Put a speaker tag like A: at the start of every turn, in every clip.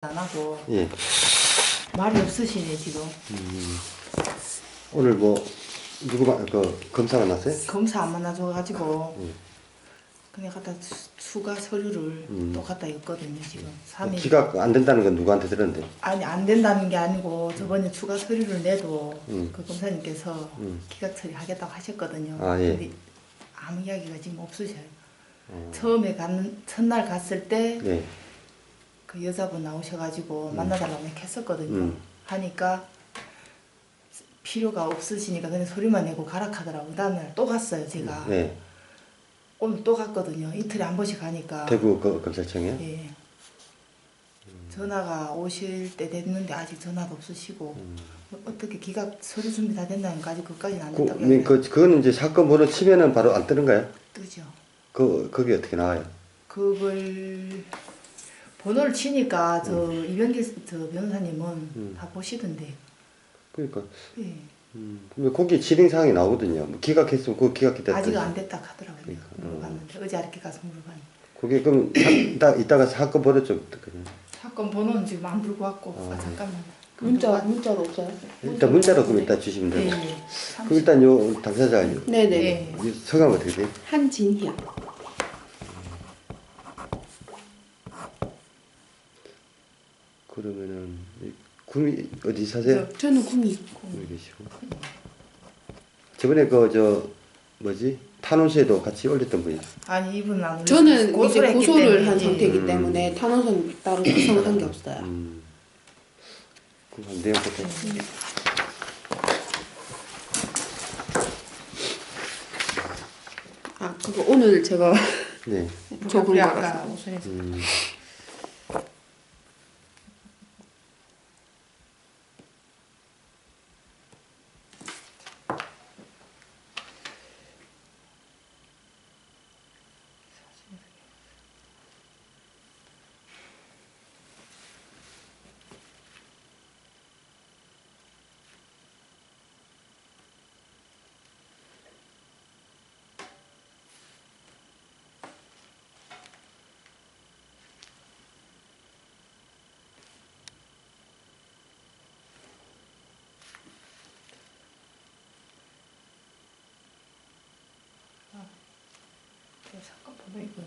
A: 안 하고
B: 예.
A: 말이 없으시네 지금.
B: 오늘 뭐 검사가 났어요?
A: 검사 안 만나줘가지고
B: 예.
A: 그냥 갖다 추가 서류를 또 갖다 였거든요 지금. 3일.
B: 기각 안 된다는 건 누구한테 들었는데?
A: 아니 안 된다는 게 아니고 저번에 추가 서류를 내도 그 검사님께서 기각 처리하겠다고 하셨거든요.
B: 아, 예.
A: 근데 아무 이야기가 지금 없으셔요. 처음에 첫날 갔을 때
B: 네.
A: 그 여자분 나오셔가지고 만나달라고 했었거든요. 하니까 필요가 없으시니까 그냥 소리만 내고 가라 하더라고요. 다음날 또 갔어요 제가.
B: 네.
A: 오늘 또 갔거든요. 이틀에 한 번씩 가니까.
B: 대구 검찰청이요?
A: 예. 전화가 오실 때 됐는데 아직 전화도 없으시고 어떻게 기각 서류 준비 다 된다니까 아직 그까지는 안 됐다고
B: 그거는 이제 사건 번호 치면은 바로 안 뜨는가요?
A: 뜨죠.
B: 그게 어떻게 나와요?
A: 그걸 번호를 치니까 저 이병길 저 변호사님은 다 보시던데.
B: 그러니까.
A: 예.
B: 근데 거기 진행사항이 나오거든요. 뭐 기각했으면 그거 기각했다.
A: 아직 안 됐다 하더라고요.
B: 그러니까.
A: 물어봤는데 어제 이렇게 가서 물어봤는데.
B: 그게 그럼 이따가 사건 번호 좀 어떡해요?
A: 사건 번호는 지금 안 불고 왔고. 잠깐만.
C: 문자로 없어요?
B: 일단 문자로 그럼 이따 주시면 되고.
A: 네.
B: 그럼 일단 요 당사자
C: 네네.
A: 네.
B: 성함 어떻게 돼요?
C: 한진희요.
B: 그러면은 구미 어디 사세요?
C: 저는 구미.
B: 구미 계시고. 저번에 뭐지 탄원서에도 같이 올렸던 분이.
A: 아니 이분은 안
C: 저는 이제
A: 고소를 했기
C: 고소를
A: 때문에.
C: 한 상태이기 때문에 탄원서는 따로 작성한 게 없어요.
B: 그럼 한 내용부터.
C: 아 그거 오늘 제가
B: 네.
C: 적은
A: 우리
C: 거라서.
A: 아까 우선에서 사건 번호 이거.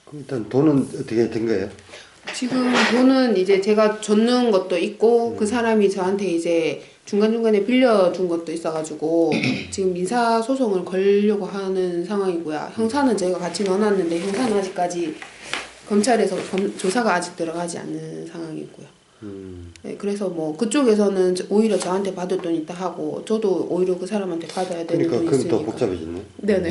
B: 그럼 일단 돈은 어떻게 된 거예요?
C: 지금 돈은 이제 제가 줬는 것도 있고 그 사람이 저한테 이제 중간중간에 빌려준 것도 있어가지고 지금 민사 소송을 걸려고 하는 상황이고요. 형사는 제가 같이 넣어놨는데 형사는 아직까지 검찰에서 조사가 아직 들어가지 않는 상황이고요. 네, 그래서 뭐 그쪽에서는 오히려 저한테 받을 돈 있다 하고 저도 오히려 그 사람한테 받아야 되는
B: 그러니까
C: 돈이
B: 그럼
C: 있으니까.
B: 더 복잡해졌네.
C: 네네.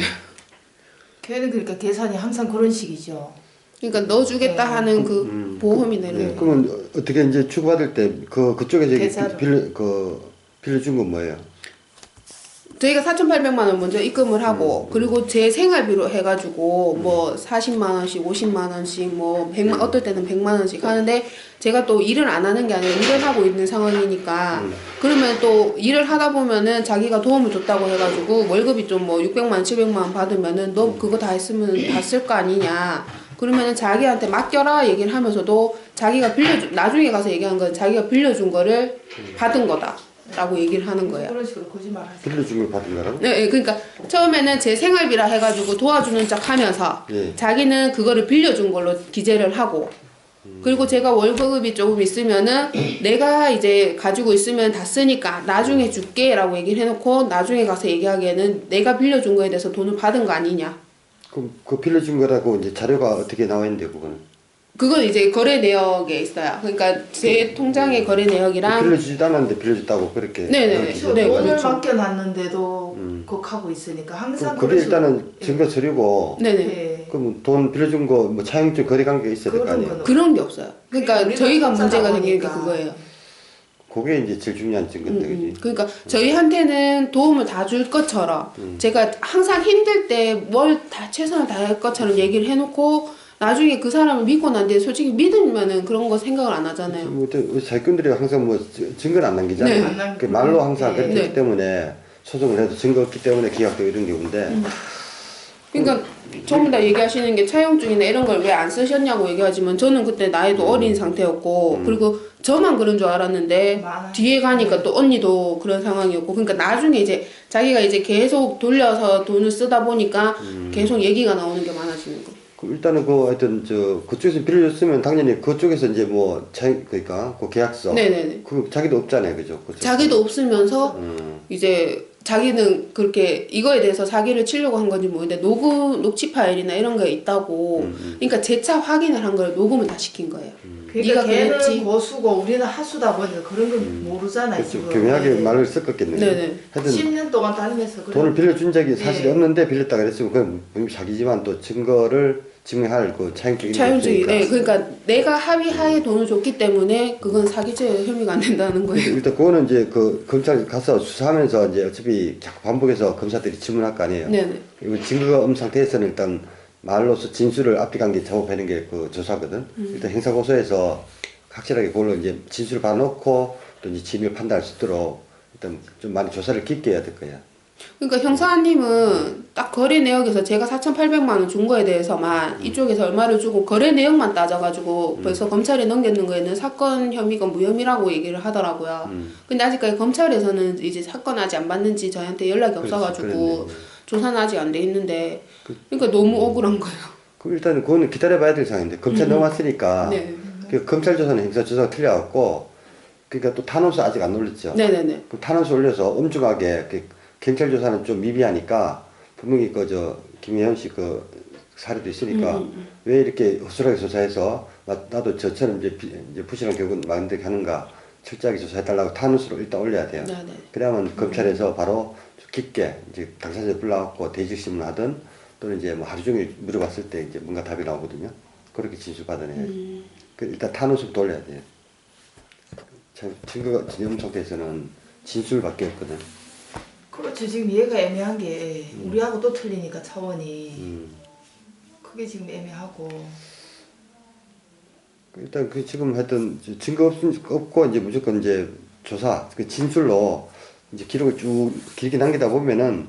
A: 걔는 그러니까 계산이 항상 그런 식이죠.
C: 그러니까 넣어주겠다 하는 그 보험이 내는 거.
B: 그러면 어떻게 이제 주고받을 때 그쪽에서
A: 계좌로.
B: 빌려준 건 뭐예요?
C: 저희가 4,800만 원 먼저 입금을 하고 그리고 제 생활비로 해가지고 뭐 40만 원씩 50만 원씩 뭐 100만 어떨 때는 100만 원씩 하는데 제가 또 일을 안 하는 게 아니라 일을 하고 있는 상황이니까 그러면 또 일을 하다 보면은 자기가 도움을 줬다고 해가지고 월급이 좀 뭐 600만 원 700만 원 받으면은 너 그거 다 했으면 다 쓸 거 아니냐 그러면은 자기한테 맡겨라 얘기를 하면서도 자기가 나중에 가서 얘기한 건 자기가 빌려준 거를 받은 거다 라고 얘기를 하는 거예요.
A: 그런 식으로 거짓말 하세요.
B: 빌려준 걸 받은 거라고?
C: 네, 그러니까 처음에는 제 생활비라 해가지고 도와주는 척 하면서
B: 예.
C: 자기는 그거를 빌려준 걸로 기재를 하고 그리고 제가 월급이 조금 있으면은 내가 이제 가지고 있으면 다 쓰니까 나중에 줄게 라고 얘기를 해놓고 나중에 가서 얘기하기에는 내가 빌려준 거에 대해서 돈을 받은 거 아니냐.
B: 그럼 그 빌려준 거라고 이제 자료가 어떻게 나와 있는데 그거는?
C: 그건 이제 거래 내역에 있어요. 그러니까 제 통장의 거래 내역이랑
B: 빌려주지도 않았는데 빌려줬다고 그렇게.
C: 네네네.
B: 그렇게
C: 네,
A: 돈을
C: 그렇죠.
A: 맡겨놨는데도 그거 하고 있으니까 항상
B: 그게
A: 그런 식으로-
B: 일단은 증거 서류고.
C: 네네.
A: 예.
B: 그럼 돈 빌려준 거 뭐 차용증 거래 관계가 있어야 될 거
A: 그런
B: 아니에요?
A: 거는
C: 그런 게 없어요. 그러니까
A: 우리가
C: 저희가
A: 혼자
C: 문제가 생기는 게
A: 나오니까.
C: 그거예요.
B: 그게 이제 제일 중요한 증거인데, 그지?
C: 그러니까 저희한테는 도움을 다 줄 것처럼 제가 항상 힘들 때 뭘 다 최선을 다할 것처럼 얘기를 해놓고 나중에 그 사람을 믿고 난 뒤에 솔직히 믿으면은 그런 거 생각을 안 하잖아요.
B: 뭐, 사기꾼들이 항상 뭐 증거를 안 남기잖아요.
C: 네.
A: 안 남기고.
B: 그 말로 항상
A: 네.
B: 그렇기
C: 네.
B: 때문에 소송을 해도 증거 없기 때문에 기각되고 이런 경우인데.
C: 그러니까 전부 다 얘기하시는 게 차용증이나 이런 걸 왜 안 쓰셨냐고 얘기하지만 저는 그때 나이도 어린 상태였고 그리고 저만 그런 줄 알았는데
A: 많아요.
C: 뒤에 가니까 또 언니도 그런 상황이었고 그러니까 나중에 이제 자기가 이제 계속 돌려서 돈을 쓰다 보니까 계속 얘기가 나오는 게 많아지는 거.
B: 그 일단은 그 하여튼 그쪽에서 빌려줬으면 당연히 그쪽에서 이제 뭐 그러니까 그 계약서.
C: 네네네.
B: 그 자기도 없잖아요, 그죠? 그쪽.
C: 자기도 없으면서
B: 음.
C: 이제 자기는 그렇게 이거에 대해서 사기를 치려고 한 건지 모르는데 녹취 파일이나 이런 게 있다고 그러니까 재차 확인을 한 걸 녹음을 다 시킨 거예요.
A: 그러니까
C: 네가
A: 걔는
C: 그랬지.
A: 고수고 우리는 하수다 보니까 그런 걸 모르잖아요.
B: 그렇죠.
A: 지금.
B: 교묘하게
A: 네.
B: 말을 섞었겠네요.
C: 네네.
B: 하여튼
A: 10년 동안 다니면서 그런
B: 돈을 빌려준 적이 사실이
A: 예.
B: 없는데 빌렸다 그랬으면 그건 분명히 자기지만 또 증거를 증명할 그 차용증이
C: 차용증이 네, 그러니까 내가 합의하에 돈을 줬기 때문에 그건 사기죄 혐의가 안 된다는 거예요.
B: 일단 그거는 이제 그 검찰 가서 수사하면서 이제 어차피 자꾸 반복해서 검사들이 질문할 거 아니에요.
C: 네네.
B: 그리고 증거가 없는 상태에서는 일단 말로서 진술을 앞뒤 관계 작업하는 게 그 조사거든. 일단 형사고소에서 확실하게 그걸로 이제 진술을 봐놓고 또 이제 진위를 판단할 수 있도록 일단 좀 많이 조사를 깊게 해야 될 거야.
C: 그러니까 형사님은 딱 거래 내역에서 제가 4,800만 원 준 거에 대해서만 이쪽에서 얼마를 주고 거래 내역만 따져가지고 벌써 검찰에 넘겼는 거에는 사건 혐의가 무혐의라고 얘기를 하더라고요. 근데 아직까지 검찰에서는 이제 사건 아직 안 받는지 저한테 연락이 없어가지고
B: 그렇네.
C: 조사는 아직 안 돼 있는데 그러니까 너무 억울한 거예요.
B: 그럼 일단 그거는 기다려봐야 될 상황인데 검찰 넘어왔으니까
C: 네.
B: 그 검찰 조사는 형사 조사가 틀려갖고 그러니까 또 탄원서 아직 안 올렸죠.
C: 네네네.
B: 그 탄원서 올려서 엄중하게 경찰 조사는 좀 미비하니까 분명히 김혜연 씨 그 사례도 있으니까 왜 이렇게 허술하게 조사해서 나도 저처럼 이제 부실한 결과 만들게 하는가 철저하게 조사해달라고 탄원서를 일단 올려야 돼요.
C: 네네.
B: 그러면 검찰에서 바로 깊게 이제 당사자 불러갖고 대직신문 하든 또는 이제 뭐 하루 종일 물어봤을 때 이제 뭔가 답이 나오거든요. 그렇게 진술 받아내요. 그 일단 탄원서부터 올려야 돼요. 증거가 진영 상태에서는 진술밖에 없거든.
A: 그렇죠. 지금 얘가 애매한 게 우리하고 또 틀리니까 차원이 그게 지금 애매하고
B: 일단 그 지금 하여튼 증거 없고 이제 무조건 이제 조사 그 진술로 이제 기록을 쭉 길게 남기다 보면은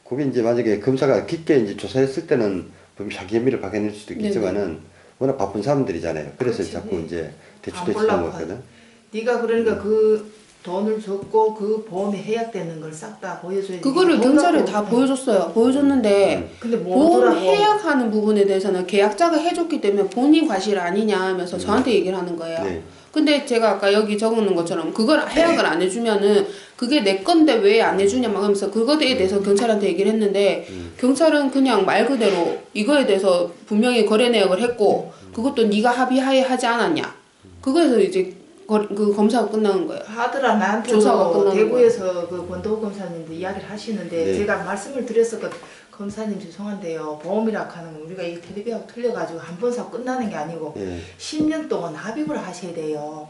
B: 그게 이제 만약에 검사가 깊게 이제 조사했을 때는 분명 자기 혐의를 박해낼 수도 있겠지만은 워낙 바쁜 사람들이잖아요. 그래서
A: 그렇지.
B: 자꾸 이제 대충
A: 안
B: 하는
A: 보려고
B: 거거든.
A: 네가 그러니까 그 돈을 줬고 그 보험이 해약되는 걸 싹 다 보여줘야지.
C: 그거를
A: 돈
C: 경찰에
A: 갖고
C: 다 보여줬어요. 보여줬는데
A: 근데
C: 보험
A: 뭐더라고.
C: 해약하는 부분에 대해서는 계약자가 해줬기 때문에 본인 과실 아니냐 하면서 저한테 얘기를 하는 거예요.
B: 네.
C: 근데 제가 아까 여기 적어놓은 것처럼 그걸 해약을 안 해주면은 그게 내 건데 왜 안 해주냐 막 하면서 그거에 대해서 경찰한테 얘기를 했는데 경찰은 그냥 말 그대로 이거에 대해서 분명히 거래 내역을 했고 그것도 네가 합의하에 하지 않았냐. 그거에서 이제 그 검사가 끝나는 거예요.
A: 하더라
C: 조사가
A: 나한테도
C: 끝나는
A: 대구에서 그 권도우 검사님도 이야기를 하시는데
B: 네.
A: 제가 말씀을 드렸었거든. 검사님 죄송한데요. 보험이라 하는 건 우리가 이 텔레비하고 틀려가지고 한 번 사고 끝나는 게 아니고
B: 예.
A: 10년 동안 납입을 하셔야 돼요.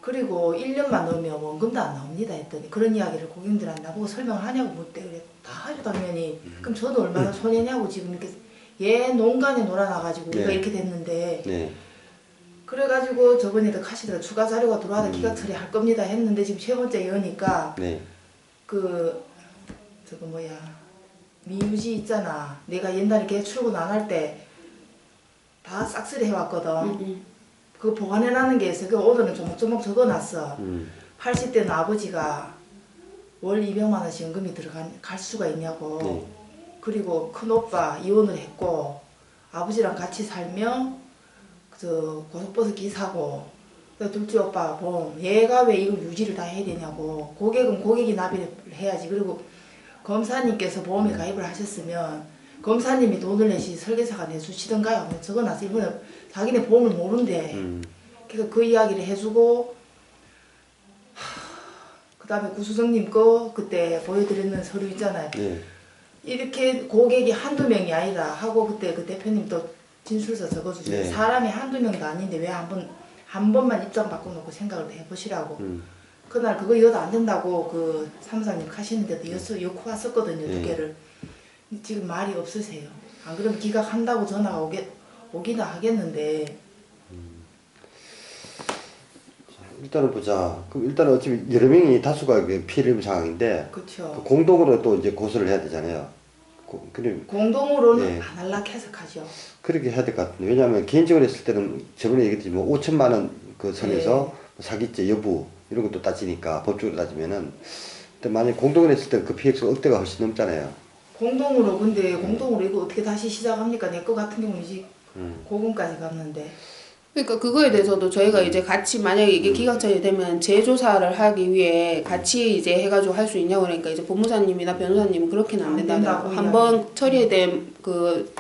A: 그리고 1년만 넣으면 원금도 안 나옵니다 했더니 그런 이야기를 고객님들한테 나보고 설명하냐고 묻대. 그래 다 하죠 당연히. 그럼 저도 얼마나 손해냐고 지금 이렇게 얘 농간에 놀아나가지고 우리가
B: 네.
A: 이렇게 됐는데
B: 네.
A: 그래가지고 저번에도 카시드가 추가 자료가 들어와서 기각 처리할 겁니다 했는데 지금 세 번째 여니까
B: 네.
A: 그 저거 뭐야 미유지 있잖아. 내가 옛날에 걔 출근 안 할 때 다 싹쓸이 해왔거든. 그거 보관해놨는 게 있어. 그 오늘은 조목조목 적어놨어. 80대는 아버지가 월 200만 원씩 연금이 갈 수가 있냐고.
B: 네.
A: 그리고 큰 오빠 이혼을 했고 아버지랑 같이 살며 저 고속버스 기사고 둘째 오빠 보험 얘가 왜 이걸 유지를 다 해야 되냐고. 고객은 고객이 납입을 해야지. 그리고 검사님께서 보험에 가입을 하셨으면 검사님이 돈을 내시 설계사가 내주시던가요? 적어놨어. 이번에 자기네 보험을 모른대. 그래서 그 이야기를 해주고 그 다음에 구수정님 거 그때 보여드리는 서류 있잖아요.
B: 네.
A: 이렇게 고객이 한두 명이 아니라 하고 그때 그 대표님 또 진술서 적어주세요.
B: 네.
A: 사람이 한두 명도 아닌데 왜 한 번만 입장 바꿔놓고 생각을 해보시라고. 그날 그거 이어도 안 된다고 그 사무장님 하시는데도 엮고 왔었거든요. 두 개를. 지금 말이 없으세요. 안 그러면 기각한다고 전화가 오기나 하겠는데.
B: 일단은 보자. 그럼 일단은 어차피 여러 명이 다수가 피해를 입은 상황인데
A: 그렇죠.
B: 공동으로 또 이제 고소를 해야 되잖아요.
A: 공동으로는
B: 네.
A: 안 할락 해석하죠.
B: 그렇게 해야 될 것 같은데 왜냐하면 개인적으로 했을 때는 저번에 얘기했듯이 뭐 5천만 원 그 선에서 사기죄 여부 이런 것도 따지니까 법적으로 따지면은 근데 만약 공동으로 했을 때 그 피해액수가 억대가 훨씬 넘잖아요.
A: 공동으로 근데 공동으로 이거 어떻게 다시 시작합니까? 내 거 같은 경우는 이제 고금까지 갔는데.
C: 그러니까 그거에 대해서도 저희가 이제 같이 만약에 이게 기각처리 되면 재조사를 하기 위해 같이 이제 해가지고 할 수 있냐고 그러니까 이제 법무사님이나 변호사님은 그렇게는 안 된다고. 한번 처리된 그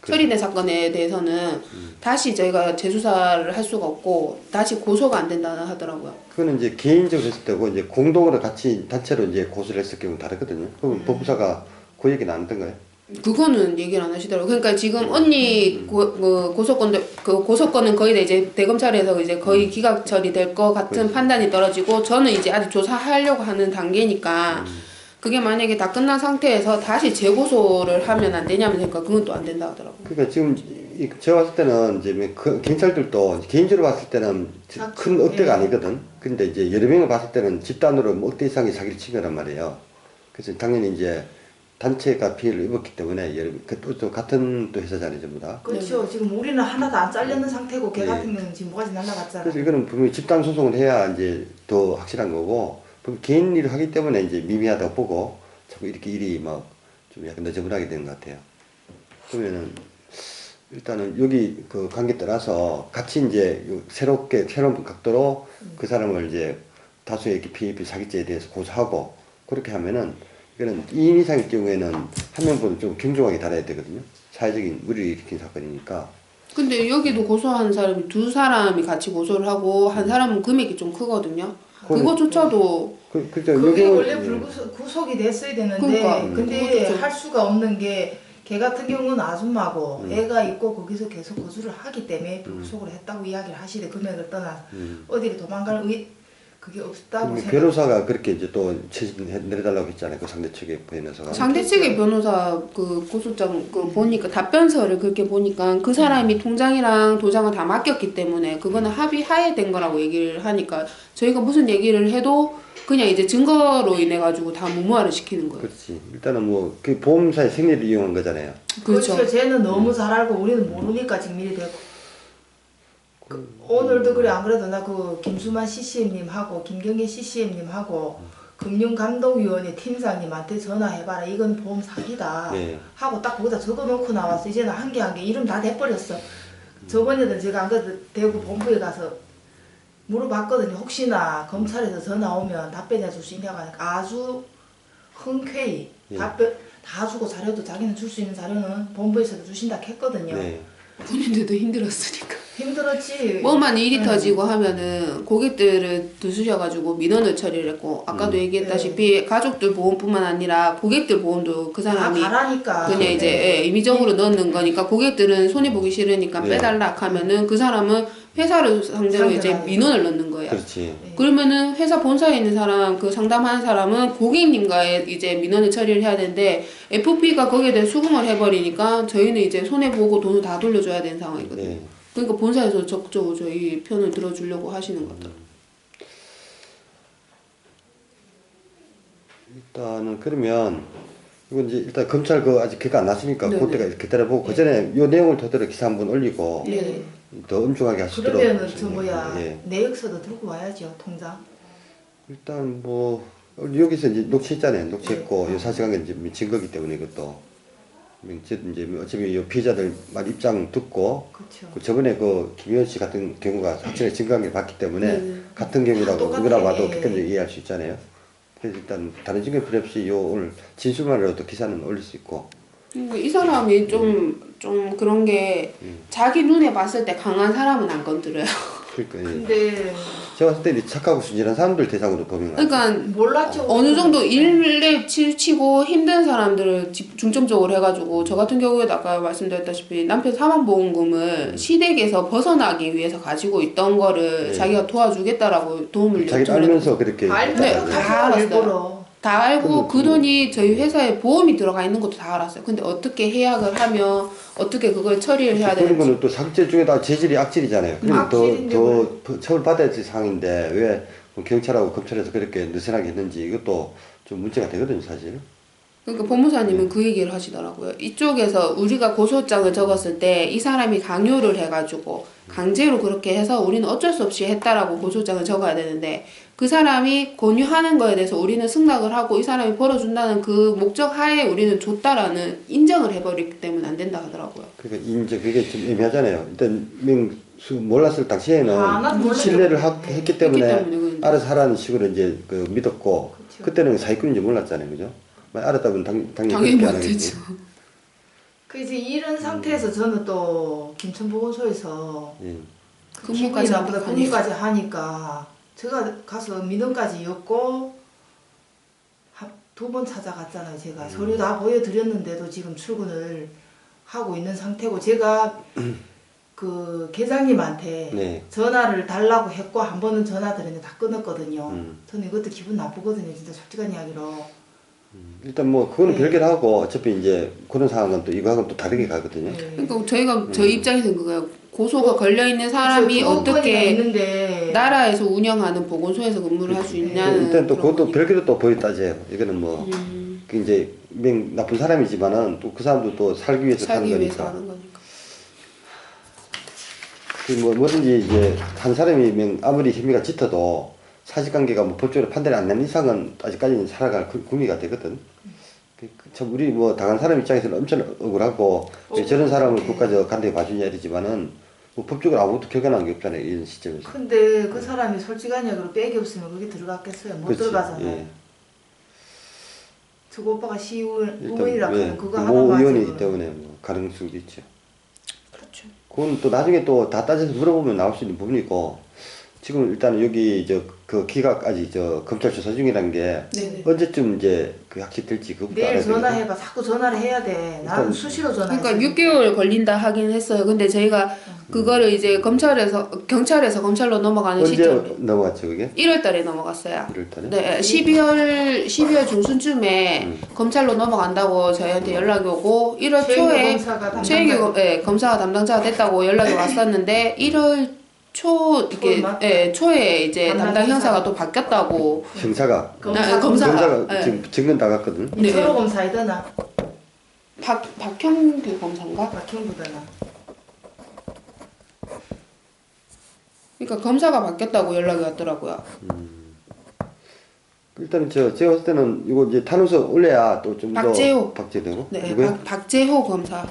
C: 처리된 사건에 대해서는 다시 저희가 재수사를 할 수가 없고 다시 고소가 안 된다 하더라고요.
B: 그거는 이제 개인적으로 했을 때고 이제 공동으로 같이 단체로 이제 고소를 했을 경우는 다르거든요. 그럼 법무사가 그 얘기는 안 하던가요?
C: 그거는 얘기를 안 하시더라고요. 그러니까 지금 언니 고소건은 거의 다 이제 대검찰에서 이제 거의 기각 처리될 것 같은 판단이 떨어지고 저는 이제 아직 조사하려고 하는 단계니까 그게 만약에 다 끝난 상태에서 다시 재고소를 하면 안 되냐면 그러니까 그건 또 안 된다 하더라고요.
B: 그러니까 지금 제가 봤을 때는 이제 경찰들도 개인적으로 봤을 때는 큰 억대가 아니거든. 근데 이제 여러 명을 봤을 때는 집단으로 뭐 억대 이상의 사기를 친 거란 말이에요. 그래서 당연히 이제 단체가 피해를 입었기 때문에 또 같은 또 회사잖아요, 전부 다.
A: 그렇죠. 지금 우리는 하나도 안 잘렸는 상태고 걔
B: 네.
A: 같은 경우는 지금 뭐가지 날라갔잖아.
B: 그래서 이거는 분명히 집단 소송을 해야 이제 더 확실한 거고 개인 일을 하기 때문에 이제 미미하다고 보고 자꾸 이렇게 일이 막 좀 약간 너저분하게 되는 것 같아요. 그러면은 일단은 여기 그 관계 떠나서 같이 이제 새로운 각도로 그 사람을 이제 다수의 이렇게 피해 사기죄에 대해서 고소하고 그렇게 하면은 이거는 2인 이상일 경우에는 한 명보다 좀 경중하게 다뤄야 되거든요. 사회적인 무리를 일으킨 사건이니까.
C: 근데 여기도 고소한 사람이 두 사람이 같이 고소를 하고 한 사람은 금액이 좀 크거든요. 그거조차도
B: 그러니까
A: 그게
B: 여기는
A: 원래 구속이 됐어야 되는데
C: 그러니까.
A: 근데
C: 그것도
A: 할 수가 없는 게 걔 같은 경우는 아줌마고 애가 있고 거기서 계속 거주를 하기 때문에 불구속을 했다고 이야기를 하시되 금액을 떠나 어디를 도망갈 그게 없다고 생각.
B: 변호사가 그렇게 이제 또 내려달라고 했잖아요. 그 상대 측의 변호사가.
C: 상대 측의 변호사 그 고소장 그 보니까 답변서를 그렇게 보니까 그 사람이 통장이랑 도장을 다 맡겼기 때문에 그거는 합의하에 된 거라고 얘기를 하니까 저희가 무슨 얘기를 해도 그냥 이제 증거로 인해 가지고 다 무모화를 시키는 거예요.
B: 그렇지. 일단은 뭐 그 보험사의 생리를 이용한 거잖아요.
A: 그렇죠. 쟤는 너무 잘 알고 우리는 모르니까 지금 일이 되고. 오늘도 그래 안 그래도 나 그 김수만 CCM님하고 김경애 CCM님하고 금융감독위원회 팀장님한테 전화해봐라. 이건 보험 사기다.
B: 네.
A: 하고 딱 거기다 적어놓고 나왔어. 이제는 한 개 한 개 이름 다 돼버렸어. 저번에도 제가 안 그래도 대구 본부에 가서 물어봤거든요. 혹시나 검찰에서 전화 오면 답변해 줄 수 있냐고 하니까 아주 흔쾌히 답변 다 주고 자료도 자기는 줄 수 있는 자료는 본부에서도 주신다 했거든요.
B: 네.
C: 본인들도 힘들었으니까.
A: 힘들었지.
C: 뭐만 일이 터지고 하면은 고객들을 드수셔가지고 민원을 처리를 했고 아까도 얘기했다시피 가족들 보험뿐만 아니라 고객들 보험도 그
A: 다
C: 사람이
A: 가라니까.
C: 그냥 이제 예, 임의적으로 넣는 거니까 고객들은 손해 보기 싫으니까
B: 네.
C: 빼달라 하면은 그 사람은 회사를 상대로 이제
A: 상대방에서.
C: 민원을 넣는 거예요.
B: 그렇지.
C: 그러면은 회사 본사에 있는 사람 그 상담하는 사람은 고객님과의 이제 민원을 처리를 해야 되는데 FP가 거기에 대해 수긍을 해버리니까 저희는 이제 손해 보고 돈을 다 돌려줘야 되는 상황이거든요.
B: 네.
C: 그러니까 본사에서 적극적으로 저희 편을 들어주려고 하시는 것 같아요.
B: 일단은 그러면 이건 이제 일단 검찰 그 아직 결과 안 났으니까
C: 네네.
B: 그때가 기다려보고 그 전에 이 내용을 토대로 기사 한번 올리고
A: 네.
B: 더 엄중하게 하시도록.
A: 그러면은 저 뭐야
B: 예.
A: 내역서도 들고 와야죠 통장.
B: 일단 뭐 여기서 이제 녹취했잖아요. 녹취했고 이 사실관계 이제 증거기 때문에 이것도 이제 어차피 이 피해자들 말 입장 듣고
A: 그렇죠.
B: 그 저번에 그 김현 씨 같은 경우가 확실히 증거관계 봤기 때문에
C: 네네.
B: 같은 경우라고
A: 똑같아.
B: 누구나 봐도
A: 예.
B: 객관적으로 이해할 수 있잖아요. 그래서 일단 다른 증거 필요 없이 요 오늘 진술만으로도 기사는 올릴 수 있고.
C: 그러니까 이 사람이 좀 그런 게 자기 눈에 봤을 때 강한 사람은 안 건드려요.
B: 그러니까 예.
A: 근데
B: 제가 봤을 때 착하고 순진한 사람들 대상으로 범행.
C: 그러니까
A: 몰랐죠.
C: 어느 정도 일에 치고 힘든 사람들을 중점적으로 해가지고 저 같은 경우에도 아까 말씀드렸다시피 남편 사망보험금을 시댁에서 벗어나기 위해서 가지고 있던 거를
B: 네.
C: 자기가 도와주겠다라고 도움을
B: 자기
C: 요청을
B: 알면서 그렇게.
A: 알면
C: 네,
B: 했다는
C: 다
B: 거예요.
C: 알았어요.
A: 일부러.
C: 다 알고 그
B: 음.
C: 돈이 저희 회사에 보험이 들어가 있는 것도 다 알았어요. 근데 어떻게 해약을 하면 어떻게 그걸 처리를 해야
B: 그런
C: 되는지.
B: 거는 또 사기죄 중에다 재질이 악질이잖아요. 그러면
A: 악질인데
B: 더 처벌받아야 될 상황인데 왜뭐 경찰하고 검찰에서 그렇게 느슨하게 했는지 이것도 좀 문제가 되거든요, 사실.
C: 그러니까 법무사님은 그 얘기를 하시더라고요. 이쪽에서 우리가 고소장을 적었을 때 이 사람이 강요를 해가지고 강제로 그렇게 해서 우리는 어쩔 수 없이 했다라고 고소장을 적어야 되는데 그 사람이 권유하는 거에 대해서 우리는 승낙을 하고 이 사람이 벌어준다는 그 목적 하에 우리는 줬다라는 인정을 해버리기 때문에 안 된다 하더라고요.
B: 그러니까 이제 그게 좀 애매하잖아요. 일단 몰랐을 당시에는
A: 나도 몰랐죠.
B: 신뢰를 했기 때문에
C: 그런데.
B: 알아서 하라는 식으로 이제 그 믿었고
A: 그쵸.
B: 그때는 사기꾼인지 몰랐잖아요, 그죠? 알았다면 당연히
C: 당연히
B: 그렇게 안 하겠지.
C: 못했죠.
A: 그 이제 이런 상태에서 저는 또 김천보건소에서
B: 예.
C: 근무까지
A: 기분이 나쁘다
C: 하니까.
A: 근무까지 하니까 제가 가서 민원까지 였고 2번 찾아갔잖아요. 제가 서류 다 보여드렸는데도 지금 출근을 하고 있는 상태고 제가 그 계장님한테
B: 네.
A: 전화를 달라고 했고 한 번은 전화 드렸는데 다 끊었거든요.
B: 음.
A: 저는 이것도 기분 나쁘거든요. 진짜 솔직한 이야기로.
B: 일단 뭐 그거는
A: 네.
B: 별개로 하고 어차피 이제 그런 상황은 또 이거하고는 또 다르게 가거든요.
A: 네.
C: 그러니까 저희가 저희 입장에서는 그거예요. 고소가 걸려 있는 사람이
A: 그렇죠. 두 건이나
C: 어떻게
A: 있는데
C: 나라에서 운영하는 보건소에서 근무를 할 수 있냐는
B: 일단 또
C: 그런
B: 그것도
C: 거니까.
B: 별개로 또 법이 따져요. 이거는 뭐 그 이제 나쁜 사람이지만은 또 그 사람도 또 살기 위해서 사는
C: 살기 위해서
B: 거니까.
C: 하는 거니까.
B: 그 뭐든지 이제 한 사람이 아무리 혐의가 짙어도 사실관계가 뭐 법적으로 판단이 안 난 이상은 아직까지는 살아갈 구미가 되거든. 참 우리 뭐 당한 사람 입장에서는 엄청 억울하고 왜 저런 사람을 국가에서 간단히 봐주냐 이러지만은 뭐 법적으로 아무것도 결과난 게 없잖아요, 이런 시점에서.
A: 근데 그 사람이 솔직한 이야기로 백이 없으면 그게 들어갔겠어요? 못
B: 그렇지.
A: 들어가잖아요.
B: 예.
A: 저 오빠가
B: 일단
A: 시의원이라
B: 예,
A: 하면 그거
B: 모
A: 하나만
B: 의원이기
A: 지금.
B: 때문에 뭐 가능성도 있죠.
C: 그렇죠.
B: 그건 또 나중에 또 다 따져서 물어보면 나올 수 있는 부분이고 지금 일단 여기 그 기각까지 검찰 조사 중이라는 게
C: 네네.
B: 언제쯤 이제 그 확실될지 그것도
A: 내일
B: 알아야 되거든.
A: 전화해봐. 자꾸 전화를 해야 돼. 나는
B: 일단-
A: 수시로 전화해.
C: 그러니까 6개월 걸린다 하긴 했어요. 근데 저희가 그거를 이제 경찰에서 검찰로 넘어가는
B: 언제
C: 시점이
B: 넘어갔죠 그게?
C: 1월 달에 넘어갔어요.
B: 1월달에?
C: 네, 12월 중순쯤에 검찰로 넘어간다고 저희한테 연락이 오고 1월 초에 검사가 담당자가 됐다고 연락이 왔었는데 1월 초 이렇게 초에 이제 담당 형사가 또 바뀌었다고.
B: 형사가
C: 검사가
B: 검사가
C: 네.
B: 지금 증건 나갔거든.
C: 네.
A: 서로 검사이더나
C: 박형규 검사인가?
A: 박형보다나.
C: 그러니까 검사가 바뀌었다고 연락이 왔더라고요.
B: 일단 제가 봤을 때는 이거 이제 탄원서 올려야 또 좀 더
C: 박재호.
B: 박제되고.
C: 네,
B: 누구요?
C: 박재호 검사.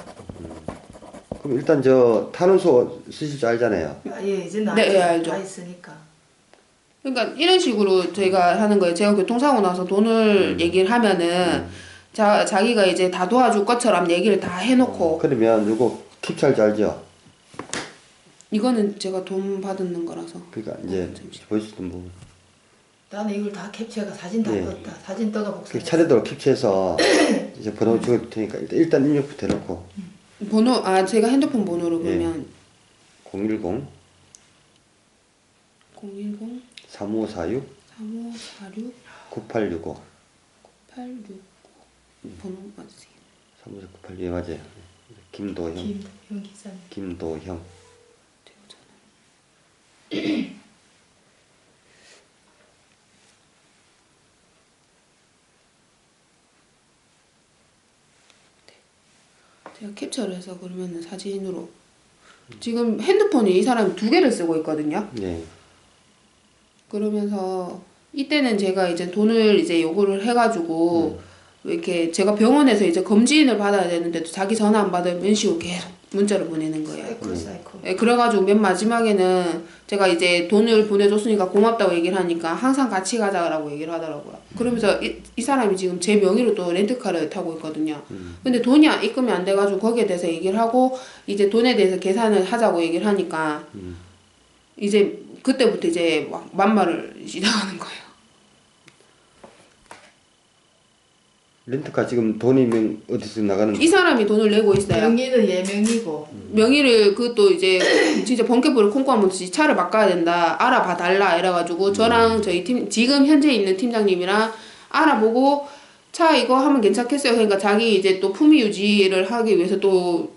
B: 그럼 일단 탄원서 쓰실 줄 알잖아요.
A: 예, 이제는
C: 네, 알죠.
A: 다 있으니까.
C: 그러니까 이런 식으로 저희가 하는 거예요. 제가 교통사고 나서 돈을 얘기를 하면은 자기가 이제 다 도와줄 것처럼 얘기를 다 해놓고
B: 그러면 이거 킵찰지 알죠?
C: 이거는 제가 돈 받는 거라서.
B: 그러니까 이제 보시던 뭐
A: 나는 이걸 다 캡처해가 사진 다
B: 네.
A: 떴다. 사진 떠가 복사.
B: 차례대로 캡처해서 이제 번호 적을 테니까 일단 입력부터 해놓고
C: 번호 제가 핸드폰 번호로
B: 예.
C: 그러면
B: 010
C: 010
B: 3546
C: 3546
B: 9865
C: 869 번호 맞으세요?
B: 3598 예 맞아요. 김도형
A: 김형 기사님.
B: 김도형
C: 제가 캡처를 해서 그러면은 사진으로 지금 핸드폰에 이 사람이 2개를 쓰고 있거든요.
B: 예.
C: 그러면서 이때는 제가 이제 돈을 이제 요구를 해가지고 이렇게 제가 병원에서 이제 검진을 받아야 되는데도 자기 전화 안 받으면 이런 식으로 계속 문자를 보내는 거예요.
A: 사이코.
C: 예, 그래가지고 맨 마지막에는 제가 이제 돈을 보내줬으니까 고맙다고 얘기를 하니까 항상 같이 가자라고 얘기를 하더라고요. 그러면서 이 사람이 지금 제 명의로 또 렌트카를 타고 있거든요. 근데 돈이 입금이 안 돼가지고 거기에 대해서 얘기를 하고 이제 돈에 대해서 계산을 하자고 얘기를 하니까 이제 그때부터 이제 막 만말을 시작하는 거예요.
B: 렌트카 지금 돈이 어디서 나가는
C: 이 사람이 돈을 내고 있어요.
A: 명의는 예명이고.
C: 명의를 그것도 이제 진짜 번개불을 콩고하면서 차를 바꿔야 된다 알아봐 달라 이래가지고 저랑 저희 팀 지금 현재 있는 팀장님이랑 알아보고 차 이거 하면 괜찮겠어요. 그러니까 자기 이제 또 품위 유지를 하기 위해서 또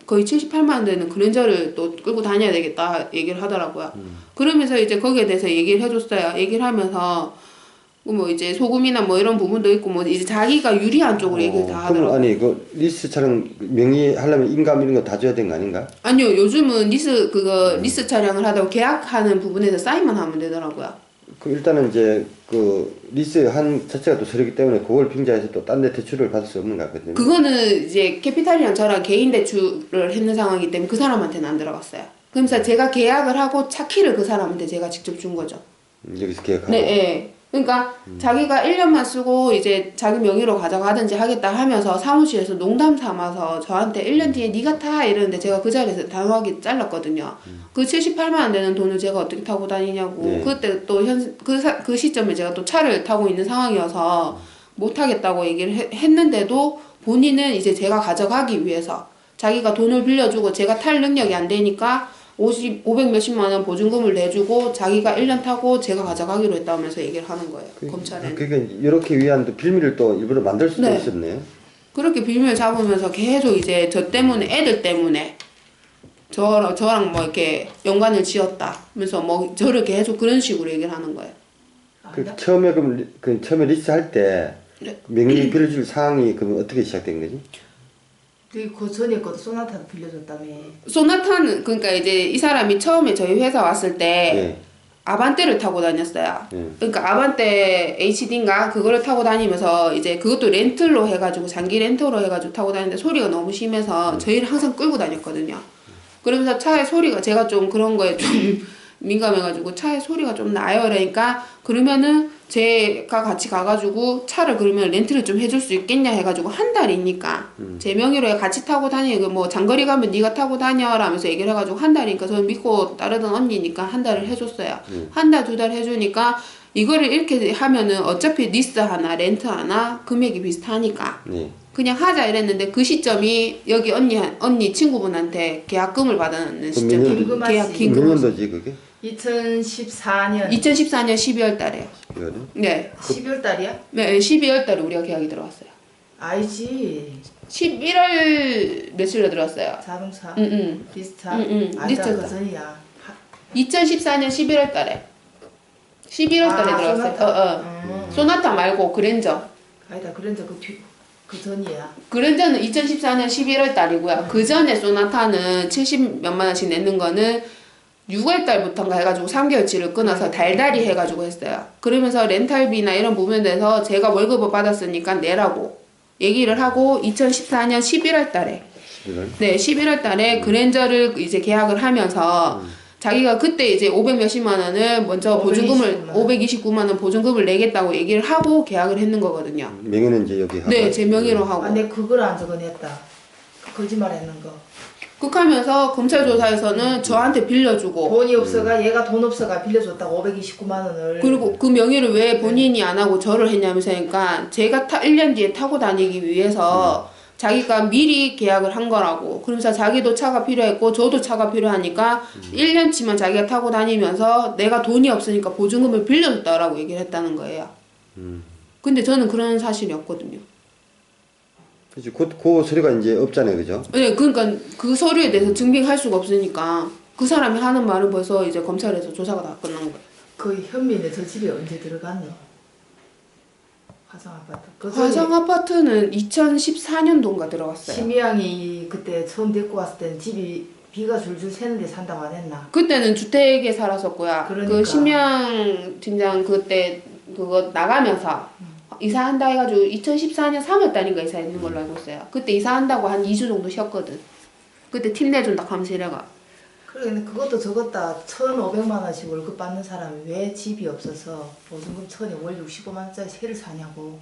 C: 거의 78만 원 되는 그랜저를 또 끌고 다녀야 되겠다 얘기를 하더라고요. 그러면서 이제 거기에 대해서 얘기를 해줬어요. 얘기를 하면서 뭐 이제 소금이나 뭐 이런 부분도 있고 뭐 이제 자기가 유리한 쪽으로 얘기를 다
B: 그럼
C: 하더라고요.
B: 아니 그 리스 차량 명의 하려면 인감 이런 거 다 줘야 되는 거 아닌가?
C: 아니요, 요즘은 리스 촬영을 하다가 계약하는 부분에서 사인만 하면 되더라고요.
B: 그 일단은 이제 그 리스 한 자체가 또 서류기 때문에 그걸 빙자해서 또 딴 데 대출을 받을 수 없는 거 같거든요.
C: 그거는 이제 캐피탈이랑 저랑 개인 대출을 했는 상황이기 때문에 그 사람한테는 안 들어갔어요. 그러면서 제가 계약을 하고 차 키를 그 사람한테 제가 직접 준 거죠.
B: 여기서 계약하고.
C: 네, 예. 그러니까 자기가 1년만 쓰고 이제 자기 명의로 가져가든지 하겠다 하면서 사무실에서 농담 삼아서 저한테 1년 뒤에 네가 타 이러는데 제가 그 자리에서 단호하게 잘랐거든요. 그 78만 원 되는 돈을 제가 어떻게 타고 다니냐고.
B: 네.
C: 그때 또 그 시점에 제가 또 차를 타고 있는 상황이어서 못 하겠다고 얘기를 했는데도 본인은 이제 제가 가져가기 위해서 자기가 돈을 빌려주고 제가 탈 능력이 안 되니까 500 몇십만 원 보증금을 내주고 자기가 1년 타고 제가 가져가기로 했다면서 얘기를 하는 거예요. 검찰에.
B: 그러니까 이렇게 위한 또 빌미를 또 일부러 만들 수도
C: 네.
B: 있었네.
C: 그렇게 빌미를 잡으면서 계속 이제 저 때문에 애들 때문에 저랑 뭐 이렇게 연관을 지었다 하면서 뭐 저를 계속 그런 식으로 얘기를 하는 거예요.
B: 그 처음에 그 처음에 리스 할 때
C: 네.
B: 명의 빌려줄 상황이 그럼 어떻게 시작된 거지?
A: 그 전에 것도 소나타도 빌려줬다며.
C: 소나타는 그러니까 이제 이 사람이 처음에 저희 회사 왔을 때
B: 예.
C: 아반떼를 타고 다녔어요.
B: 예.
C: 그러니까 아반떼 HD인가 그거를 타고 다니면서 이제 그것도 렌트로 해가지고 장기 렌트로 해가지고 타고 다니는데 소리가 너무 심해서 저희를 항상 끌고 다녔거든요. 그러면서 차의 소리가 제가 좀 그런 거에 좀 민감해가지고 차의 소리가 좀 나요. 그러니까 그러면은 제가 같이 가가지고 차를 그러면 렌트를 좀 해줄 수 있겠냐 해가지고 한 달이니까 제 명의로 같이 타고 다니고 뭐 장거리 가면 네가 타고 다녀라면서 얘기를 해가지고 한 달이니까 저는 믿고 따르던 언니니까 한 달을 해줬어요. 한 달, 2달 해주니까 이거를 이렇게 하면은 어차피 리스 하나 렌트 하나 금액이 비슷하니까
B: 네.
C: 그냥 하자 이랬는데 그 시점이 여기 언니 친구분한테 계약금을 받는 시점.
A: 김금아 씨.
B: 몇
C: 김금아 씨.
B: 년도지 그게?
A: 2014년
C: 2014년 12월 달에.
B: 이거는?
C: 네.
A: 12월 달이야?
C: 네, 12월 달에 우리가 계약이 들어왔어요.
A: 알지.
C: 11월 며칠에 들어왔어요.
A: 자동차.
C: 응.
A: 리스타. 아니다
C: 리스트다.
A: 그 전이야.
C: 2014년 11월 달에. 11월 달에 들어왔어요.
A: 소나타.
C: 소나타 말고 그랜저.
A: 아니다 그랜저 그 전이야.
C: 그랜저는 2014년 11월 달이고요. 그 전에 소나타는 70 몇만 원씩 내는 거는 6월 달부터인가 해가지고 3개월치를 끊어서 달달이 해가지고 했어요. 그러면서 렌탈비나 이런 부분에서 제가 월급을 받았으니까 내라고 얘기를 하고 2014년 11월 달에
B: 11월?
C: 네 11월 달에 그랜저를 이제 계약을 하면서 자기가 그때 이제 500 몇십만 원을 먼저 보증금을 529만 원 보증금을 내겠다고 얘기를 하고 계약을 했는 거거든요.
B: 명의는 이제 여기 하고.
C: 네, 제 명의로 하고.
A: 내 그걸 안 적어냈다. 거짓말했는 거.
C: 극하면서 검찰 조사에서는 저한테 빌려주고
A: 돈이 없어가 얘가 돈 없어가 빌려줬다고 529만 원을.
C: 그리고 그 명의를 왜 본인이 안 하고 저를 했냐면서 하니까 제가 1년 뒤에 타고 다니기 위해서 자기가 미리 계약을 한 거라고. 그러면서 자기도 차가 필요했고 저도 차가 필요하니까 1년치만 자기가 타고 다니면서 내가 돈이 없으니까 보증금을 빌려줬다라고 얘기를 했다는 거예요. 근데 저는 그런 사실이 없거든요.
B: 그렇지. 그 서류가 이제 없잖아요, 그죠?
C: 네, 그러니까 그 서류에 대해서 증빙할 수가 없으니까 그 사람이 하는 말은 벌써 이제 검찰에서 조사가 다 끝난 거예요.
A: 그 현민의 저 집에 언제 들어갔노? 화성 아파트. 그
C: 화성 아파트는 2014년도인가 들어갔어요.
A: 심의양이 그때 처음 데리고 왔을 때는 집이 비가 줄줄 새는데 산다고 안 했나?
C: 그때는 주택에 살았었고요.
A: 그러니까.
C: 그 심양 팀장 그때 그거 나가면서 이사한다 해가지고 2014년 3월달인가 이사했는 걸로 알고 있어요. 그때 이사한다고 한 2주 정도 쉬었거든. 그때 팀 내준다 하면서 이래가.
A: 그래, 근데 그것도 저것다 1,500만 원씩 월급 받는 사람이 왜 집이 없어서 보증금 1,000에 월 65만 원짜리 세를 사냐고.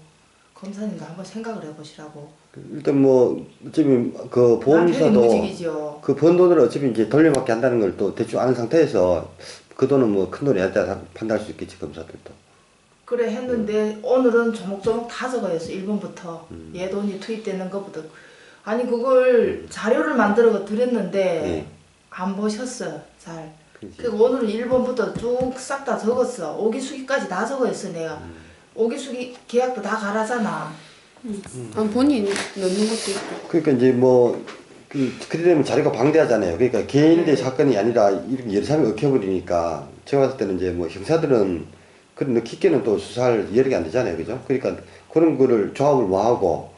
A: 검사님도 한번 생각을 해보시라고.
B: 일단 뭐 어차피 그
A: 남편이
B: 보험사도
A: 무직이죠.
B: 그 번 돈을 어차피 이제 돌려받게 한다는 걸 또 대충 아는 상태에서 그 돈은 뭐 큰 돈이 아니다 판단할 수 있겠지, 검사들도.
A: 그래 했는데 오늘은 조목조목 다 적어였어. 1번부터. 얘 돈이 투입되는 것부터. 아니 그걸 자료를 만들어 드렸는데
B: 네.
A: 안 보셨어. 잘.
B: 그렇지.
A: 그리고 오늘은 1번부터 쭉 싹 다 적었어. 오기수기까지 다 적어였어 내가. 오기수기 계약도 다 가라잖아.
C: 본인 넣는 것도 있고.
B: 그러니까 이제 뭐 그래 되면 자료가 방대하잖아요. 그러니까 개인의 사건이 아니라 이렇게 여러 사람이 얽혀버리니까 제가 봤을 때는 이제 뭐 형사들은 그런 깊게는 또 수사할 여력이 안 되잖아요, 그죠? 그러니까 그런 거를 조합을 뭐 하고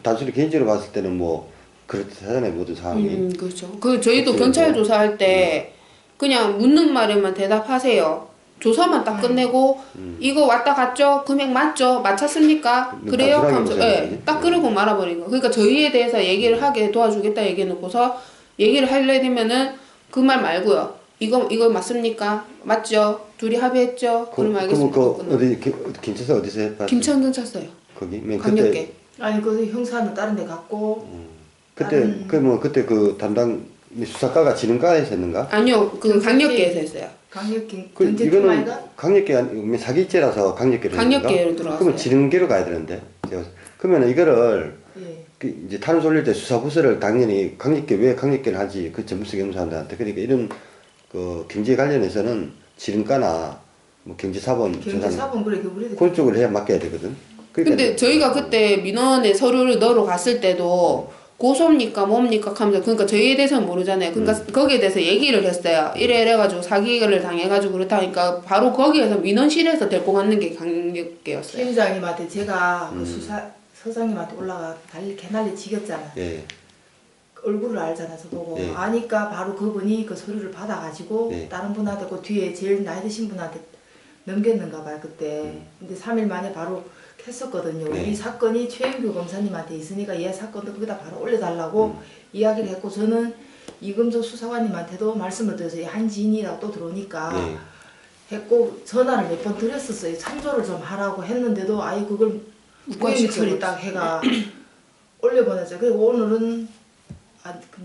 B: 단순히 개인적으로 봤을 때는 뭐 그렇다잖아요, 모든 상황이.
C: 그렇죠. 그 저희도
B: 그렇죠.
C: 경찰 조사할 때 그냥 묻는 말에만 대답하세요. 조사만 딱 끝내고 이거 왔다 갔죠? 금액 맞죠? 맞췄습니까? 그래요?
B: 단순하게
C: 하면서
B: 보셔야지.
C: 예, 딱 그러고 말아버린 거. 그러니까 저희에 대해서 얘기를 하게 도와주겠다 얘기해놓고서 얘기를 하려 되면은 그 말 말고요. 이거 맞습니까? 맞죠? 둘이 합의했죠? 그러면 알겠습니다.
B: 그럼 어디 경찰서 어디서 해봤어요?
C: 김천경찰서요.
B: 거기? 맨
C: 강력계.
A: 아니 그 형사는 다른 데 갔고
B: 그때 그때 그 담당 수사과가 지능과에서 했는가?
C: 아니요, 그
A: 경찰서.
C: 강력계에서 했어요.
A: 강력기
B: 그
A: 경제팀
B: 이거는
A: 아이가?
B: 강력계 아니 사기죄라서 강력계로
C: 강력계로 들어갔어요.
B: 그러면 지능계로 가야 되는데. 그러면 이거를
A: 예.
B: 이제 탄원 돌릴 때 수사부서를 당연히 강력계 왜 강력계를 하지 그 전문성 경사한테 그러니까 이런 그 경제 관련해서는 지능과나 뭐 경제사본
A: 경제사본 그래 우리도
B: 그런 쪽으로 해야 맡겨야 되거든. 그러니까
C: 근데 저희가 그때 민원에 서류를 넣으러 갔을 때도 고소입니까 뭡니까 하면서 그러니까 저희에 대해서는 모르잖아요. 그러니까 거기에 대해서 얘기를 했어요. 이래가지고 사기를 당해가지고 그렇다니까 바로 거기에서 민원실에서 데리고 가는 게 강력계였어요.
A: 팀장님한테 제가 그 수사 서장님한테 올라가 개난리 지겼잖아.
B: 예.
A: 얼굴을 알잖아 저보고.
B: 예.
A: 아니까 바로 그분이 그 서류를 받아가지고
B: 예.
A: 다른 분한테 그 뒤에 제일 나이 드신 분한테 넘겼는가 봐요 그때. 근데 3일 만에 바로 했었거든요.
B: 네.
A: 우리 사건이 최영규 검사님한테 있으니까 얘 사건도 거기다 바로 올려달라고 이야기를 했고 저는 이금조 수사관님한테도 말씀을 드려서 한지인이라고 또 들어오니까
B: 네.
A: 했고 전화를 몇 번 드렸었어요. 참조를 좀 하라고 했는데도 아예 그걸 무혐의 처리 딱 해가 올려보냈어요. 그리고 오늘은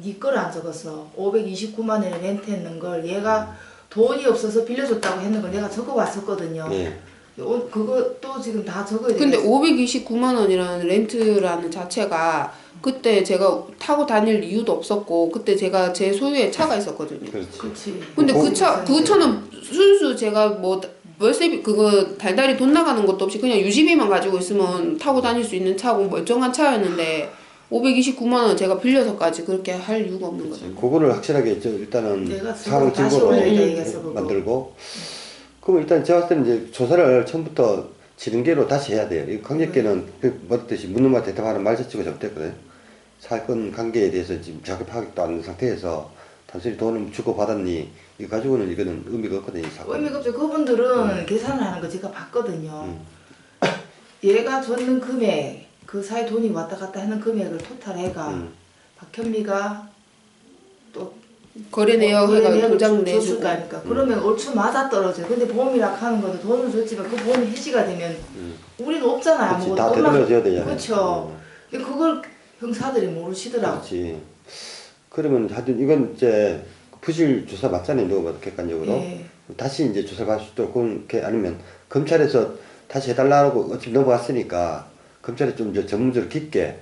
A: 네 걸 안 적었어. 529만 원에 렌트했는 걸 얘가 돈이 없어서 빌려줬다고 했는 걸 내가 적어왔었거든요.
B: 네.
A: 그것도 지금 다 적어야 돼.
C: 근데 529만 원이라는 렌트라는 자체가 그때 제가 타고 다닐 이유도 없었고 그때 제가 제 소유의 차가 있었거든요.
B: 그렇지.
A: 그렇지.
C: 근데 그 차는 순수 제가 뭐 월세비 그거 달달이 돈 나가는 것도 없이 그냥 유지비만 가지고 있으면 타고 다닐 수 있는 차고 멀쩡한 차였는데 529만 원 제가 빌려서까지 그렇게 할 이유가 없는 거죠.
B: 그거를 확실하게 일단은
A: 내가
B: 상황
A: 다시
B: 증거로
A: 올려야 되겠어, 그거.
B: 만들고 그럼 일단 제가 봤을 때는 이제 조사를 처음부터 지능계로 다시 해야 돼요. 이 강력계는 뭐듯이 묻는 말 대답하는 말 자체가 잘못됐거든요. 사건 관계에 대해서 지금 자기 파악도 안 된 상태에서 단순히 돈을 주고 받았니 이거 가지고는 이거는 의미가 없거든요. 이 사건.
A: 의미가 없죠. 그분들은 계산을 하는 거 제가 봤거든요. 얘가 줬는 금액 그 사이 돈이 왔다 갔다 하는 금액을 토탈해가 박현미가 또
C: 거래 내역해가 도장 내주고
A: 줬을 거 아닙니까? 그러면 얼추 맞아 떨어져요. 근데 보험이라 하는 거는 돈을 줬지만 그 보험이 해지가 되면 우리는 없잖아요.
B: 그렇지, 다 되돌려줘야 되잖아요.
A: 그렇죠. 근데 그걸 형사들이 모르시더라고.
B: 그렇지. 그러면 하여튼 이건 이제 부실 조사 맞잖아요. 누가 봐도 객관적으로.
A: 예.
B: 다시 이제 조사를 받을 수 있도록 그렇게 아니면 검찰에서 다시 해달라고 어차피 넘어갔으니까 검찰이 좀 이제 전문적으로 깊게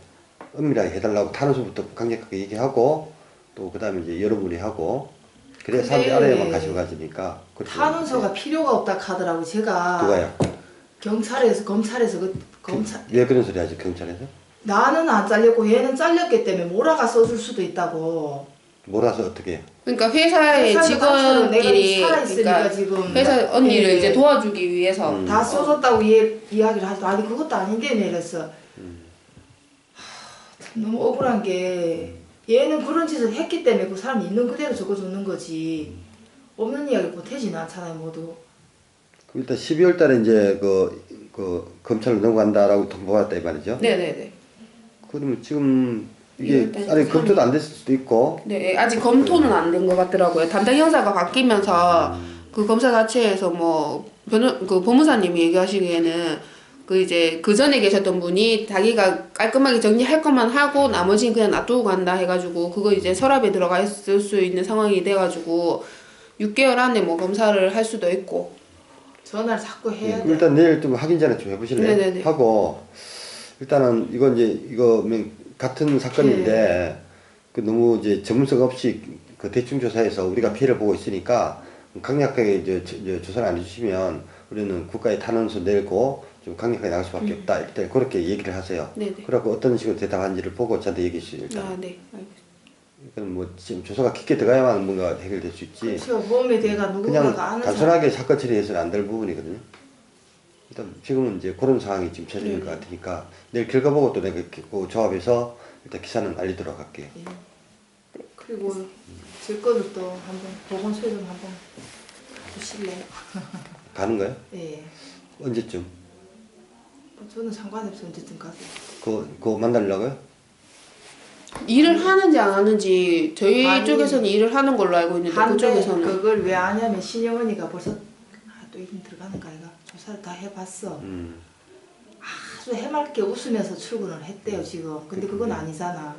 B: 엄밀하게 해달라고 탄원서부터 강력하게 얘기하고 또 그다음에 이제 여러분이 하고 그래야 사람들이
A: 근데
B: 알아야만 관심을 가지니까 그렇게
A: 탄원서가 필요가 없다 하더라고 제가.
B: 누가요?
A: 경찰에서 검찰에서 검찰
B: 왜 그런 소리 하지 경찰에서?
A: 나는 안 잘렸고 얘는 잘렸기 때문에 몰아가 써줄 수도 있다고.
B: 몰아서 어떻게?
C: 그러니까 회사의
A: 회사는
C: 직원끼리
A: 내가 살아있으니까
C: 그러니까
A: 지금
C: 회사 언니를
A: 예.
C: 이제 도와주기 위해서
A: 다 써줬다고 이야기를 하지도 아니 그것도 아닌데 이랬어. 참 너무 억울한 게 얘는 그런 짓을 했기 때문에 그 사람이 있는 그대로 적어줬는 거지. 없는 이야기 못해지는 않잖아요 모두.
B: 일단 12월 달에 이제 그 검찰로 넘어간다라고 통보가 왔다 이 말이죠.
C: 네네네.
B: 그러면 지금 이게
C: 2월 달에
B: 아니
C: 그
B: 검토도 안 됐을 수도 있고
C: 네, 아직 검토는 안 된 것 같더라고요. 담당 형사가 바뀌면서 그 검사 자체에서 뭐 그 법무사님이 얘기하시기에는 그 이제 그 전에 계셨던 분이 자기가 깔끔하게 정리할 것만 하고 나머지는 그냥 놔두고 간다 해가지고 그거 이제 서랍에 들어가 있을 수 있는 상황이 돼가지고 6개월 안에 뭐 검사를 할 수도 있고.
A: 전화를 자꾸 해야
B: 예,
A: 돼.
B: 일단 내일 좀 확인 전에 좀 해보실래요?
C: 네네네.
B: 하고 일단은 이거 같은 사건인데 그 너무 이제 전문성 없이 그 대충 조사해서 우리가 피해를 보고 있으니까 강력하게 이제 조사를 안 해주시면 우리는 국가에 탄원서 내고 좀 강력하게 나갈 수밖에 없다. 일단 그렇게 얘기를 하세요.
C: 네네.
B: 그래갖고 어떤 식으로 대답한지를 보고 저한테 얘기해 주세요. 일단.
C: 아, 네. 알겠습니다.
B: 이건 뭐 지금 조사가 깊게 들어가야만 뭔가 해결될 수 있지.
A: 그렇죠. 몸에 대가
B: 그냥
A: 누군가가 아는
B: 단순하게 사건 처리해서는 안 될 부분이거든요. 일단 지금은 이제 그런 상황이 지금 처해지는 것 같으니까 내일 결과 보고 또 내가 그 조합해서 일단 기사는 알리도록 할게요.
A: 예. 그리고 제 거를 또 한번 보건소에 좀 한번 주실래요?
B: 가는 거예요?
A: 예.
B: 언제쯤?
A: 저는 상관없어 언제든 가세요.
B: 그거 만나려고요?
C: 일을 하는지 안 하는지 저희
A: 아니,
C: 쪽에서는 일을 하는 걸로 알고 있는데
A: 한데
C: 그쪽에서는
A: 그걸 왜 하냐면 신영언니가 벌써 또 이름 들어가는가 이가 조사를 다 해봤어. 아주 해맑게 웃으면서 출근을 했대요 지금. 근데 그건 아니잖아.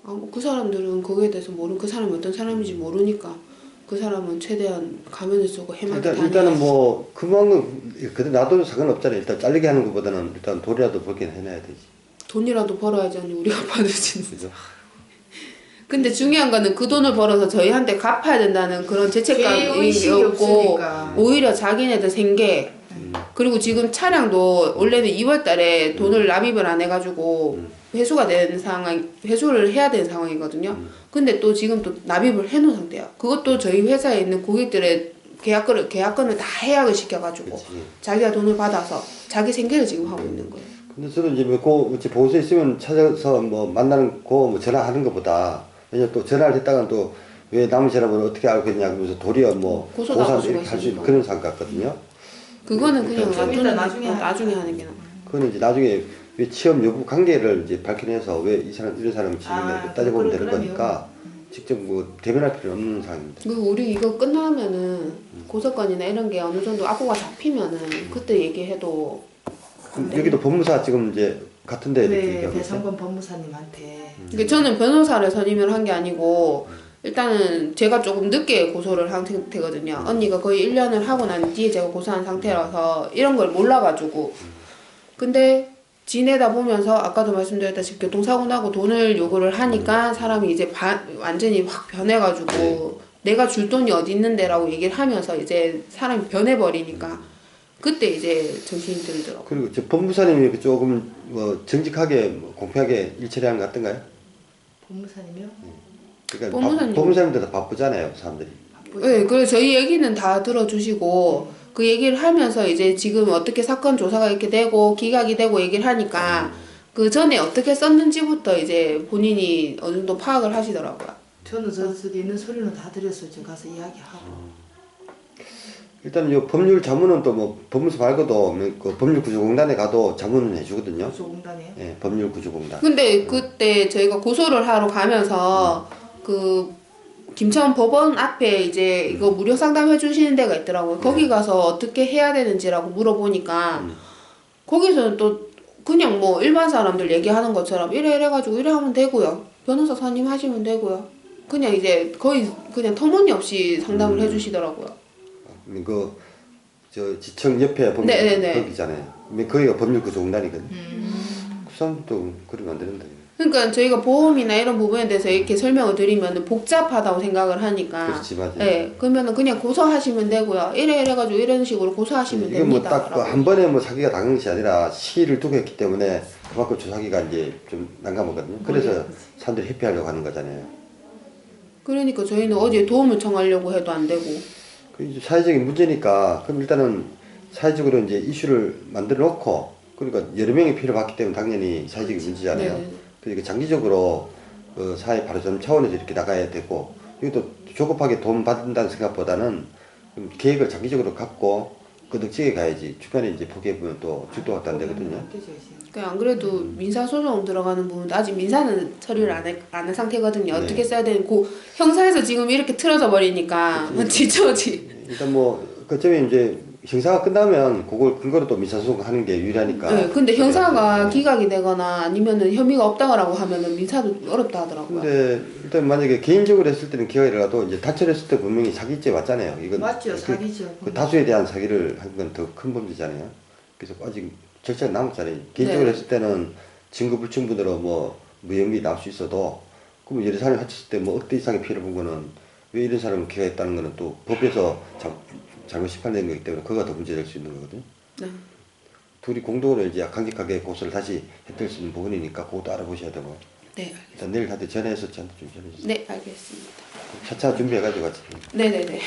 C: 아, 뭐그 사람들은 거기에 대해서 모르는 그 사람이 어떤 사람인지 모르니까 그 사람은 최대한 가면을 쓰고 해맑게
B: 일단은 뭐 그만큼 그래 놔도 상관없잖아요. 일단 잘리게 하는 것보다는 일단 돈이라도 벌긴 해놔야 되지.
C: 돈이라도 벌어야지 아니 우리가 받을지는.
B: 그죠?
C: 근데 중요한 거는 그 돈을 벌어서 저희한테 갚아야 된다는 그런 죄책감이
A: 의식이
C: 없고
A: 없으니까.
C: 오히려 자기네들 생계 그리고 지금 차량도 원래는 2월 달에 돈을 납입을 안 해가지고 회수가 된 상황, 회수를 해야 되는 상황이거든요. 근데 또 지금 또 납입을 해놓은 상태야. 그것도 저희 회사에 있는 고객들의 계약건을 다 해약을 시켜가지고
B: 그치.
C: 자기가 돈을 받아서 자기 생계를 지금 하고 있는 거예요.
B: 근데 저도 이제 보고서 있으면 찾아서 뭐 만나는 거 뭐 전화하는 것보다 왜냐 또 전화를 했다가 또 왜 남의 전화번호 어떻게 알겠냐 그러면서 도리어 뭐
C: 고소
B: 보상
C: 나갈
B: 이렇게
C: 수가
B: 할 수 있는
C: 있으니까.
B: 그런 상황 같거든요.
C: 그거는 그냥
A: 좀 이따 나중에
C: 나중에 하는 게 나아.
B: 그거는 이제 나중에 왜 취업 여부 관계를 이제 밝혀내서 왜 이 사람 이런 사람이 취직했냐 따져보면 되는
A: 그럼요.
B: 거니까 직접 뭐 대면할 필요 없는 상황입니다.
C: 그리고 우리 이거 끝나면은 고소건이나 이런 게 어느 정도 악보가 잡히면은 그때 얘기해도
B: 여기도 법무사 지금 이제 같은데 이렇게
A: 네,
B: 얘기하고 있어요.
A: 배성권 법무사님한테.
C: 그러니까 저는 변호사를 선임을 한 게 아니고 일단은 제가 조금 늦게 고소를 한 상태거든요. 언니가 거의 1년을 하고 난 뒤에 제가 고소한 상태라서 이런 걸 몰라가지고 근데 지내다 보면서 아까도 말씀드렸다시피 교통사고 나고 돈을 요구를 하니까 사람이 이제 완전히 확 변해가지고 내가 줄 돈이 어디 있는데라고 얘기를 하면서 이제 사람이 변해버리니까 그때 이제 정신이 들더라고요.
B: 그리고 저 법무사님이 조금 뭐 정직하게 뭐 공평하게 일 처리하는 것 같던가요?
A: 법무사님이요?
B: 그러니까
C: 법무사님.
B: 법무사님들 다 바쁘잖아요, 사람들이.
C: 네, 그래서 저희 얘기는 다 들어주시고 그 얘기를 하면서 이제 지금 어떻게 사건 조사가 이렇게 되고 기각이 되고 얘기를 하니까 그 전에 어떻게 썼는지부터 이제 본인이 어느 정도 파악을 하시더라고요.
A: 저는 저기 있는 소리는 다 드렸어요. 저 가서 이야기하고.
B: 일단 이 법률 자문은 또 뭐 법무사 말고도 그 법률구조공단에 가도 자문을 해주거든요.
A: 구조공단에.
B: 예, 법률구조공단.
C: 근데 그때 저희가 고소를 하러 가면서 그 김천 법원 앞에 이제 이거 무료 상담해 주시는 데가 있더라고요. 거기 가서 어떻게 해야 되는지라고 물어보니까 거기서는 또 그냥 뭐 일반 사람들 얘기하는 것처럼 이래 가지고 이래 하면 되고요. 변호사 선임하시면 되고요. 그냥 이제 거의 그냥 터무니없이 상담을 해주시더라고요.
B: 저 지청 옆에 법률
C: 네네네.
B: 거기잖아요. 거기가 법률 구조공단이거든요. 그 사람도 그러면 안 되는데.
C: 그러니까 저희가 보험이나 이런 부분에 대해서 이렇게 설명을 드리면 복잡하다고 생각을 하니까.
B: 그렇지, 맞아요.
C: 네, 그러면은 그냥 고소하시면 되고요. 이래가지고 이런 식으로 고소하시면
B: 이건 뭐
C: 됩니다.
B: 딱 한 번에 뭐 사기가 당한 것이 아니라 시일을 두고 했기 때문에 그만큼 조사기가 이제 좀 난감하거든요. 그래서 사람들이 회피하려고 하는 거잖아요.
C: 그러니까 저희는 어디에 도움을 청하려고 해도 안 되고.
B: 그 이제 사회적인 문제니까 그럼 일단은 사회적으로 이제 이슈를 만들어 놓고 그러니까 여러 명이 필요 받기 때문에 당연히 사회적인 문제잖아요.
C: 네네.
B: 그러니까 장기적으로 사회 바로잡는 차원에서 이렇게 나가야 되고 이것도 조급하게 돈 받는다는 생각보다는 좀 계획을 장기적으로 갖고 끄덕지게 가야지 중간에 이제 포기해보면 또 죽도 갔다 안 되거든요.
C: 그냥 안 그래도 민사소송 들어가는 부분도 아직 민사는 처리를 안 한 상태거든요.
B: 네.
C: 어떻게 써야 되고 형사에서 지금 이렇게 틀어져 버리니까 지쳐지.
B: 일단 뭐 그점에 이제 형사가 끝나면 그걸 근거로 또 민사소송 하는 게 유리하니까.
C: 네, 근데 형사가
B: 네.
C: 기각이 되거나 아니면은 혐의가 없다고 하면은 민사도 어렵다 하더라고요.
B: 근데 일단 만약에 개인적으로 했을 때는 기각이라도 이제 단체했을 때 분명히 사기죄 맞잖아요. 이건
A: 맞죠, 사기죠.
B: 그 다수에 대한 사기를 한 건 더 큰 범죄잖아요. 그래서 아직 절차가 남았잖아요. 개인적으로
C: 네.
B: 했을 때는 증거 불충분으로 뭐 무혐의 나올 수 있어도 그럼 여러 사람이 합쳤을 때 뭐 억대 이상의 피해를 본 거는 왜 이런 사람을 기각했다는 거는 또 법에서 잘못 심판된 거기 때문에 그거가 더 문제될 수 있는 거거든요.
C: 네.
B: 둘이 공동으로 이제 강력하게 고소를 다시 해낼 수 있는 부분이니까 그것도 알아보셔야 되고.
C: 네,
B: 일단 내일 한테 전화해서 저한테 좀 전해주세요.
C: 네, 알겠습니다.
B: 차차 준비해가지고 같이.
C: 네네네.
B: 네.